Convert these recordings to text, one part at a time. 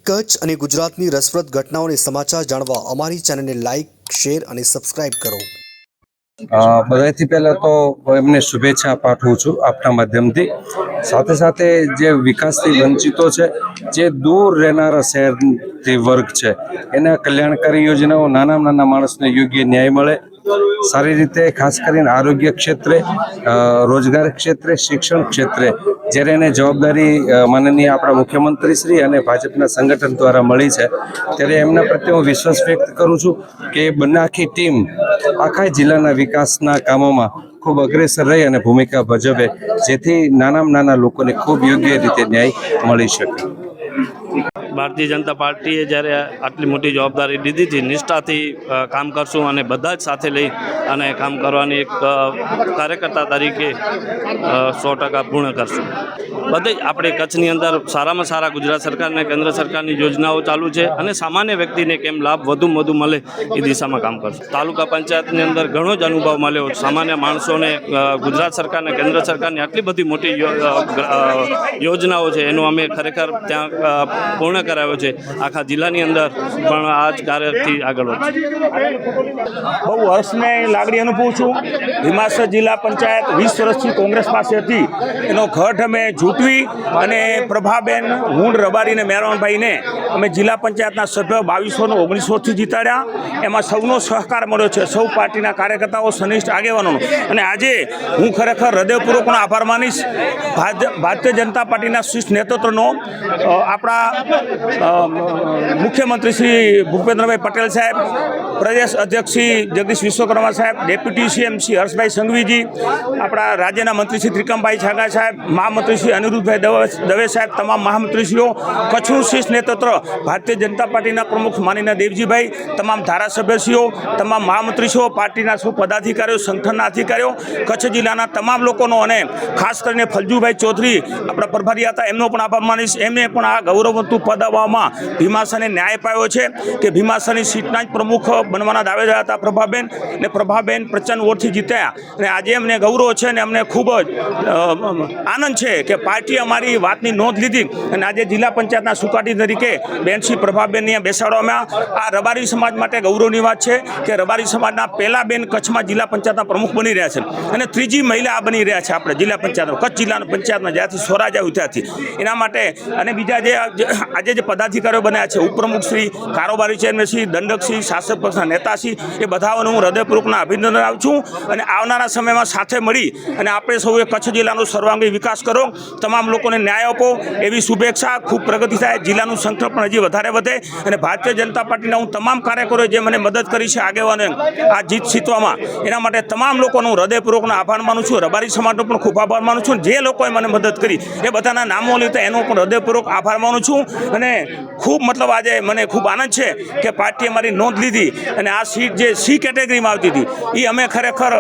કચ્છ અને ગુજરાતની રસપ્રદ ઘટનાઓને સમાચાર જાણવા અમારી ચેનલને લાઇક, શેર અને સબસ્ક્રાઇબ કરો. બધાથી પહેલાં તો એમને શુભેચ્છા પાઠવું છું આપના માધ્યમથી. સાથે સાથે જે વિકાસથી વંચિતો છે, જે દૂર રહેનારા શહેરથી વર્ગ છે, એના કલ્યાણકારી યોજનાઓ નાના નાના માણસને યોગ્ય ન્યાય મળે, સારી રીતે ખાસ કરીને આરોગ્ય ક્ષેત્રે, રોજગાર ક્ષેત્રે, શિક્ષણ ક્ષેત્રે જ્યારે એને જવાબદારી માનનીય આપણા મુખ્યમંત્રી શ્રી અને ભાજપના સંગઠન દ્વારા મળી છે, ત્યારે એમના પ્રત્યે હું વિશ્વાસ વ્યક્ત કરું છું કે બંને આખી ટીમ આખા જિલ્લાના વિકાસના કામોમાં ખૂબ અગ્રેસર રહી અને ભૂમિકા ભજવે, જેથી નાનામાં નાના લોકોને ખૂબ યોગ્ય રીતે ન્યાય મળી શકે. ભારતીય જનતા પાર્ટીએ જ્યારે આટલી મોટી જવાબદારી લીધી હતી, નિષ્ઠાથી કામ કરશું અને બધા જ સાથે લઈ અને કામ કરવાની એક કાર્યકર્તા તરીકે 100% પૂર્ણ કરશું. બધે જ આપણે કચ્છની અંદર સારામાં સારા ગુજરાત સરકાર અને કેન્દ્ર સરકારની યોજનાઓ ચાલુ છે અને સામાન્ય વ્યક્તિને કેમ લાભ વધુમાં વધુ મળે એ દિશામાં કામ કરશું. તાલુકા પંચાયતની અંદર ઘણો જ અનુભવ મળ્યો. સામાન્ય માણસોને ગુજરાત સરકાર અને કેન્દ્ર સરકારની આટલી બધી મોટી યોજનાઓ છે એનું અમે ખરેખર ત્યાં પૂર્ણ કરાવ્યો છે. આખા જિલ્લાની અંદર પણ આ જ કાર્યથી આગળ વધશે. બહુ હર્ષની લાગણી અનુભવું છું. ભીમાસર જિલ્લા પંચાયત 20 વર્ષથી કોંગ્રેસ પાસે હતી, એનો ઘટ અમે જૂટવી અને પ્રભાબેન, હુંડ, રબારી અને મહેરવાનભાઈને અમે જિલ્લા પંચાયતના સભ્ય 2219થી જીતાડ્યા. એમાં સૌનો સહકાર મળ્યો છે, સૌ પાર્ટીના કાર્યકર્તાઓ, સનિષ્ઠ આગેવાનોનો. અને આજે હું ખરેખર હૃદયપૂર્વકનો આભાર માનીશ ભારતીય જનતા પાર્ટીના શીર્ષ નેતૃત્વનો, આપણા મુખ્યમંત્રી શ્રી ભૂપેન્દ્રભાઈ પટેલ સાહેબ, પ્રદેશ અધ્યક્ષ શ્રી જગદીશ વિશ્વકર્મા સાહેબ, ડેપ્યુટી સીએમ શ્રી હર્ષભાઈ સંઘવીજી, આપણા રાજ્યના મંત્રી શ્રી ત્રિકમભાઈ છાગા સાહેબ, મહામંત્રી શ્રી અનિરુદ્ધભાઈ દવે સાહેબ, તમામ મહામંત્રીશ્રીઓ, કચ્છનું શીર્ષ નેતૃત્વ ભારતીય જનતા પાર્ટીના પ્રમુખ માનનીય દેવજીભાઈ, તમામ ધારાસભ્યશ્રીઓ, તમામ મહામંત્રીશ્રીઓ, પાર્ટીના સૌ પદાધિકારીઓ, સંગઠનના અધિકારીઓ, કચ્છ જિલ્લાના તમામ લોકોનો અને ખાસ કરીને ફલજુભાઈ ચૌધરી આપણા પ્રભારી હતા, એમનો પણ આભાર માનીશ. એમને પણ આ ગૌરવવંતું પદ આવવામાં ભીમાસરને ન્યાય પાયો છે કે ભીમાસરની સીટના જ પ્રમુખ બનવાના દાવેદાર હતા પ્રભાબેન, અને પ્રભાબેન પ્રચંડ વોટથી જીત્યા. અને આજે અમને ગૌરવ છે અને અમને ખૂબ જ આનંદ છે કે પાર્ટીએ અમારી વાતની નોંધ લીધી અને આજે જિલ્લા પંચાયતના સુકાટી તરીકે બેનશ્રી પ્રભાબેનને બેસાડવામાં. આ રબારી સમાજ માટે ગૌરવની વાત છે કે રબારી સમાજના પહેલા બેન કચ્છમાં જિલ્લા પંચાયતના પ્રમુખ બની રહ્યા છે અને ત્રીજી મહિલા બની રહ્યા છે આપણે જિલ્લા પંચાયતમાં, કચ્છ જિલ્લાના પંચાયતમાં જ્યાંથી સ્વરાજ આવ્યું ત્યાંથી. એના માટે અને બીજા આજે જે પદાધિકારીઓ બન્યા છે, ઉપપ્રમુખ શ્રી, કારોબારી ચેરમેન શ્રી, દંડક શ્રી, શાસક પક્ષના નેતા શ્રી, એ બધાઓને હું હૃદયપૂર્વકના અભિનંદન આપું છું. અને આવનારા સમયમાં સાથે મળી અને આપણે સૌએ કચ્છ જિલ્લાનો સર્વાંગી વિકાસ કરો, તમામ લોકોને ન્યાય આપો એવી શુભેચ્છા. ખૂબ પ્રગતિ થાય, જિલ્લાનું સંગઠન પણ હજી વધારે વધે અને ભારતીય જનતા પાર્ટીના હું તમામ કાર્યકરોએ જે મને મદદ કરી છે આગેવાને આ જીત જીતવામાં, એના માટે તમામ લોકોનો હું હૃદયપૂર્વકનો આભાર માનું છું. રબારી સમાજનો પણ ખૂબ આભાર માનું છું. જે લોકોએ મને મદદ કરી એ બધાના નામો લીધા એનો પણ હૃદયપૂર્વક આભાર માનું છું. અને ખૂબ આજે મને ખૂબ આનંદ છે કે પાર્ટીએ મારી નોંધ લીધી અને આ સીટ જે સી કેટેગરીમાં આવતી હતી એ અમે ખરેખર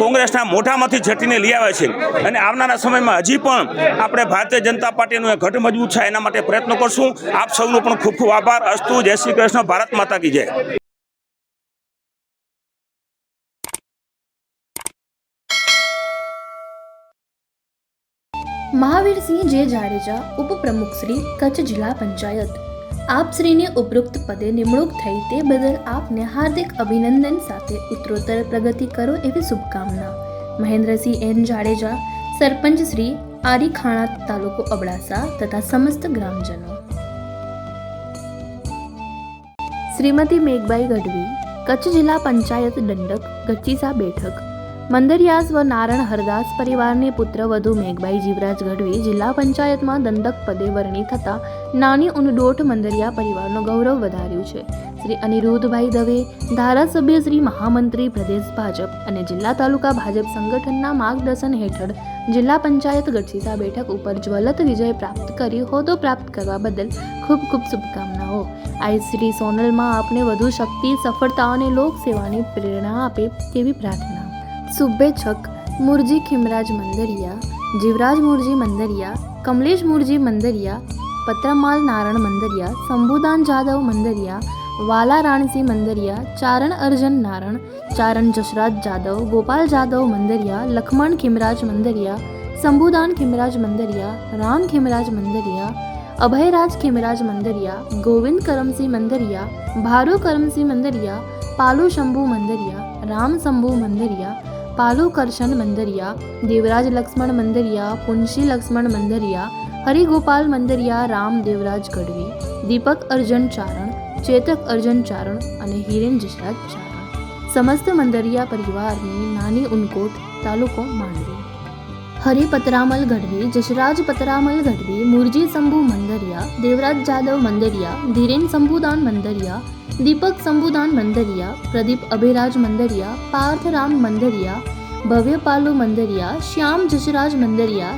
કોંગ્રેસના મોઢામાંથી ઝટીને લઈ આવ્યા છે. અને આવનારા સમયમાં હજી પણ આપણે ભારતીય જનતા પાર્ટીનું ઘટ મજબૂત છે એના માટે પ્રયત્નો કરશું. આપ સૌનો પણ ખૂબ ખૂબ આભાર. અસ્તુ. જય શ્રી કૃષ્ણ. ભારત માતા કી જય. મહાવીરસિંહ જે જાડેજા, ઉપપ્રમુખ શ્રી, કચ્છ જિલ્લા પંચાયત. આપ શ્રીને ઉપરોક્ત પદે નિમણૂક થઈ તે બદલ આપને હાર્દિક અભિનંદન સાથે ઉત્તરોત્તર પ્રગતિ કરો એવી શુભકામના. મહેન્દ્રસિંહ એન જાડેજા, સરપંચ શ્રી, આરીખાણા તાલુકો અબડાસા તથા સમસ્ત ગ્રામજનો. શ્રીમતી મેઘબાઈ ગઢવી, કચ્છ જિલ્લા પંચાયત દંડક, ગચ્ચીસા બેઠક. મંદરિયા સ્વ નારણ હરદાસ પરિવારની પુત્ર વધુ મેઘબાઈ જીવરાજ ગઢવી જિલ્લા પંચાયતમાં દંડક પદે વરણી થતા નાની ઉનડોઠ મંદરિયા પરિવારનું ગૌરવ વધાર્યું છે. શ્રી અનિરુદ્ધભાઈ દવે, ધારાસભ્ય શ્રી, મહામંત્રી પ્રદેશ ભાજપ અને જિલ્લા તાલુકા ભાજપ સંગઠનના માર્ગદર્શન હેઠળ જિલ્લા પંચાયત ગઢસીસા બેઠક ઉપર જ્વલત વિજય પ્રાપ્ત કરી હોદ્દો પ્રાપ્ત કરવા બદલ ખૂબ ખૂબ શુભકામનાઓ. આ શ્રી સોનલમાં આપને વધુ શક્તિ, સફળતા અને લોકસેવાની પ્રેરણા આપે તેવી પ્રાર્થના. શુભેચ્છક મુરજી ખીમરાજ મંદરિયા, જીવરાજ મુરજી મંદરિયા, કમલેશ મુરજી મંદરિયા, પત્રમાલ નારણ મંદરિયા, શંભુદાન જાદવ મંદરિયા, વાલા રાણસિંહ મંદરિયા, ચારણ અર્જન નારણ, ચારણ જશરાજ જાદવ, ગોપાલ જાદવ મંદરિયા, લખમણ ખીમરાજ મંદરિયા, શંભુદાન ખીમરાજ મંદરિયા, રામ ખીમરાજ મંદરિયા, અભયરાજ ખેમરાજ મંદરિયા, ગોવિંદ કરમસિંહ મંદરિયા, ભારુ કરમસિંહ મંદરિયા, પાલુ શંભુ મંદરિયા, રામ શંભુ મંદરિયા, પાલુ કરશન મંદરિયા, દેવરાજ લક્ષ્મણ મંદરિયા, પુંશી લક્ષ્મણ મંદરિયા, હરિગોપાલ મંદરિયા, રામ દેવરાજ ગઢવી, દીપક અર્જન ચારણ, ચેતક અર્જન ચારણ અને હિરેન જશરાજ ચારણ. સમસ્ત મંદરિયા પરિવારની નાની ઉનકોટ, તાલુકો માંડવી. હરિ પતરામલ ગઢવી, જશરાજ પતરામલ ગઢવી, મુરજી શંભુ મંદરિયા, દેવરાજ જાદવ મંદરિયા, ધીરેન શંભુદાન મંદરિયા, દીપક શંભુદાન મંદરિયા, પ્રદીપ અભિરાજ મંદરિયા, પાર્થરામ મંદરિયા, ભવ્ય પાલુ મંદરિયા, શ્યામ જશરાજ મંદરિયા,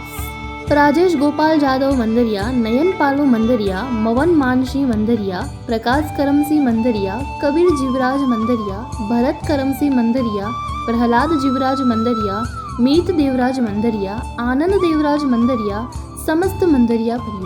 રાજેશ ગોપાલ જાદવ મંદરિયા, નયન પાલુ મંદરિયા, મવન માનસિંહ મંદરિયા, પ્રકાશ કરમસિંહ મંદરિયા, કબીર જીવરાજ મંદરિયા, ભરત કરમસિંહ મંદરિયા, પ્રહલાદ જીવરાજ મંદરિયા, મીત દેવરાજ મંદરિયા, આનંદ દેવરાજ મંદરિયા, સમસ્ત મંદરિયા પરિવાર